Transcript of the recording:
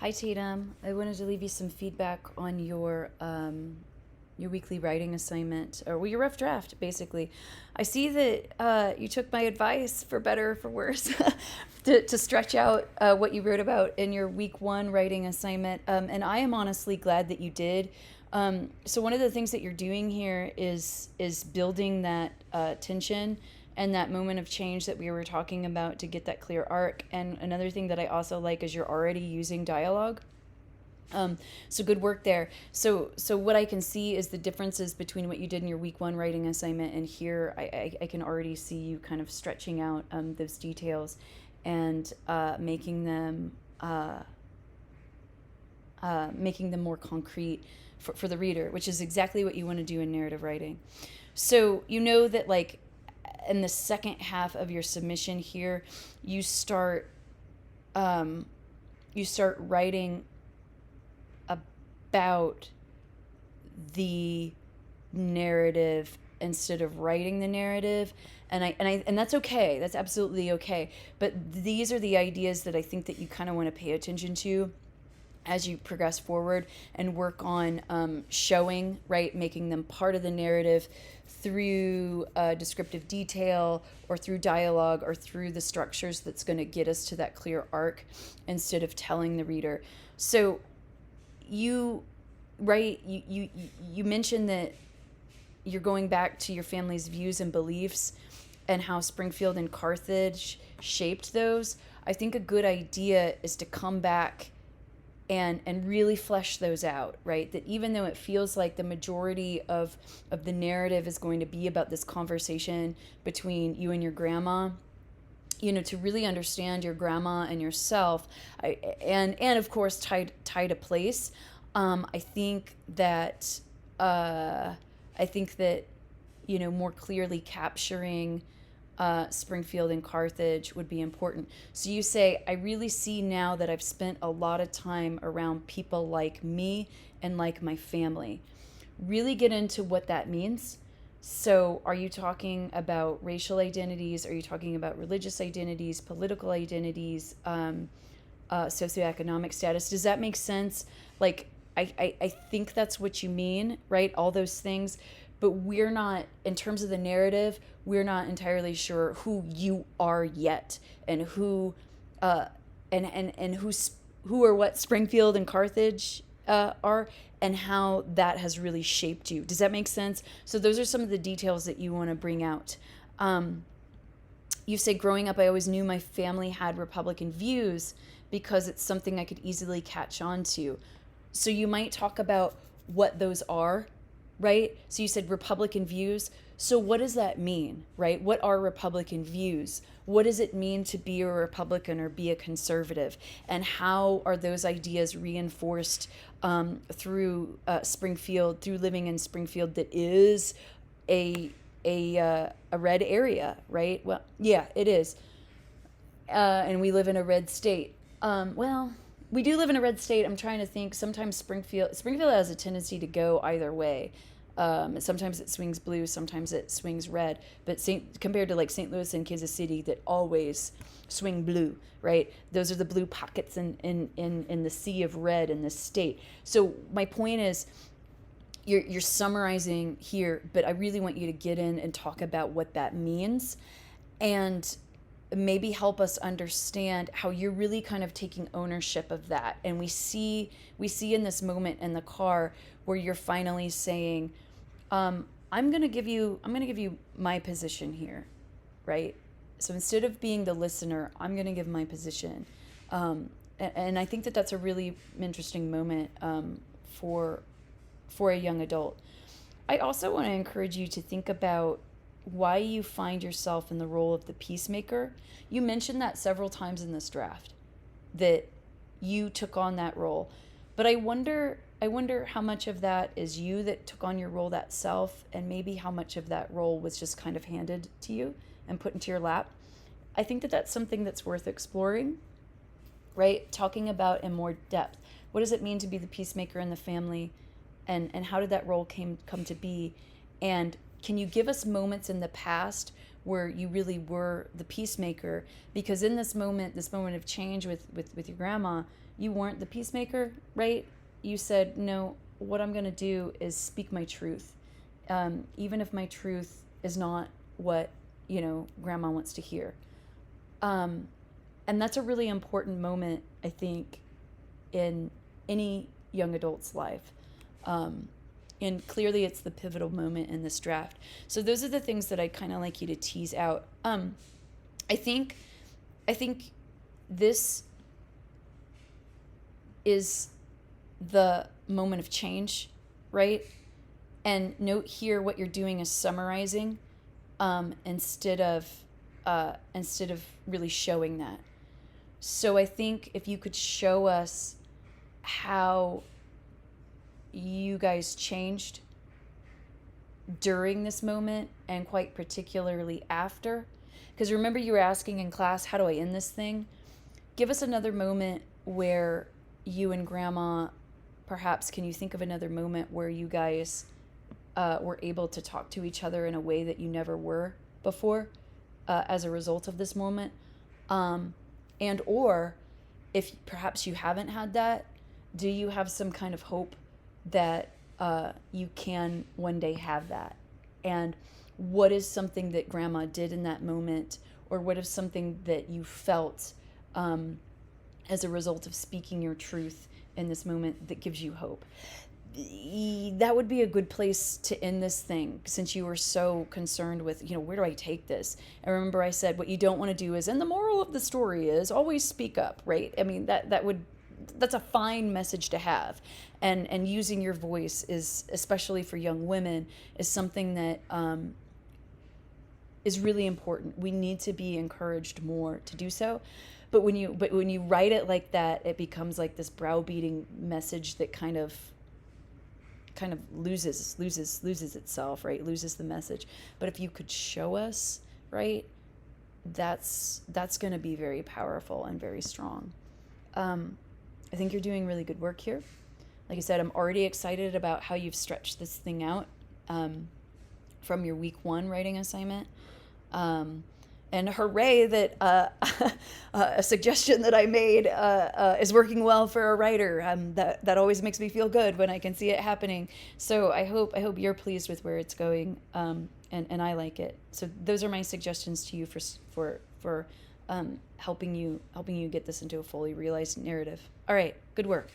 Hi Tatum. I wanted to leave you some feedback on your weekly writing assignment, or your rough draft, basically. I see that you took my advice, for better or for worse, to stretch out what you wrote about in your week one writing assignment, and I am honestly glad that you did. So one of the things that you're doing here is building that tension and that moment of change that we were talking about to get that clear arc. And another thing that I also like is you're already using dialogue. So good work there. So what I can see is the differences between what you did in your week one writing assignment and here. I can already see you kind of stretching out those details and making them more concrete for the reader, which is exactly what you want to do in narrative writing. So you know that like in the second half of your submission here, you start um, you start writing about the narrative instead of writing the narrative, and that's okay. That's absolutely okay. But these are the ideas that I think that you kind of want to pay attention to as you progress forward and work on showing, right, making them part of the narrative through descriptive detail or through dialogue or through the structures that's going to get us to that clear arc instead of telling the reader. So you, right, you mentioned that you're going back to your family's views and beliefs and how Springfield and Carthage shaped those. I think a good idea is to come back and really flesh those out, right? That even though it feels like the majority of the narrative is going to be about this conversation between you and your grandma, to really understand your grandma and yourself, and of course tie to place. I think that uh, more clearly capturing Springfield and Carthage would be important. So you say, I really see now that I've spent a lot of time around people like me and like my family. Really get into what that means. So, are you talking about racial identities? Are you talking about religious identities, political identities, socioeconomic status? Does that make sense? Like, I think that's what you mean, right? All those things. But we're not, in terms of the narrative, we're not entirely sure who you are yet and uh, who or what Springfield and Carthage are, and how that has really shaped you. Does that make sense? So those are some of the details that you want to bring out. Um, you say, growing up, I always knew my family had Republican views because it's something I could easily catch on to. So you might talk about what those are, right? So you said Republican views. So what does that mean, right? What are Republican views? What does it mean to be a Republican or be a conservative? And how are those ideas reinforced through Springfield, through living in Springfield that is a a red area, right? Well, yeah, it is. And we live in a red state. Well, we do live in a red state. I'm trying to think. Sometimes Springfield has a tendency to go either way. Sometimes it swings blue, sometimes it swings red. But compared to like St. Louis and Kansas City, that always swing blue, right? Those are the blue pockets in the sea of red in this state. So my point is, you're summarizing here, but I really want you to get in and talk about what that means, and maybe help us understand how you're really kind of taking ownership of that. And we see in this moment in the car where you're finally saying, I'm going to give you my position here, right? So instead of being the listener, I'm going to give my position. And I think that that's a really interesting moment for a young adult. I also want to encourage you to think about why you find yourself in the role of the peacemaker. You mentioned that several times in this draft, that you took on that role. But I wonder how much of that is you that took on your role, that self, and maybe how much of that role was just kind of handed to you and put into your lap. I think that that's something that's worth exploring, right? Talking about in more depth. What does it mean to be the peacemaker in the family? And how did that role come to be? And can you give us moments in the past where you really were the peacemaker? Because in this moment of change with your grandma, you weren't the peacemaker, right? You said, no, what I'm going to do is speak my truth. Even if my truth is not what, grandma wants to hear. And that's a really important moment, I think, in any young adult's life. And clearly it's the pivotal moment in this draft. So those are the things that I'd kind of like you to tease out. I think this is the moment of change, right? And note here what you're doing is summarizing, instead of really showing that. So I think if you could show us how you guys changed during this moment, and quite particularly after, because remember you were asking in class, how do I end this thing? Give us another moment where you and grandma, perhaps can you think of another moment where you guys were able to talk to each other in a way that you never were before, as a result of this moment? And or if perhaps you haven't had that, do you have some kind of hope that you can one day have that? And what is something that grandma did in that moment, or what is something that you felt as a result of speaking your truth in this moment that gives you hope? That would be a good place to end this thing, since you were so concerned with, where do I take this? And remember I said what you don't want to do is, and the moral of the story is, always speak up, right? I mean, that's a fine message to have. And using your voice is, especially for young women, is something that is really important. We need to be encouraged more to do so. But when you write it like that, it becomes like this browbeating message that kind of loses itself, right? Loses the message. But if you could show us, right, that's going to be very powerful and very strong. I think you're doing really good work here. Like I said, I'm already excited about how you've stretched this thing out from your week 1 writing assignment. And hooray that a suggestion that I made is working well for a writer. That always makes me feel good when I can see it happening. So I hope you're pleased with where it's going, and I like it. So those are my suggestions to you for helping you get this into a fully realized narrative. All right, good work.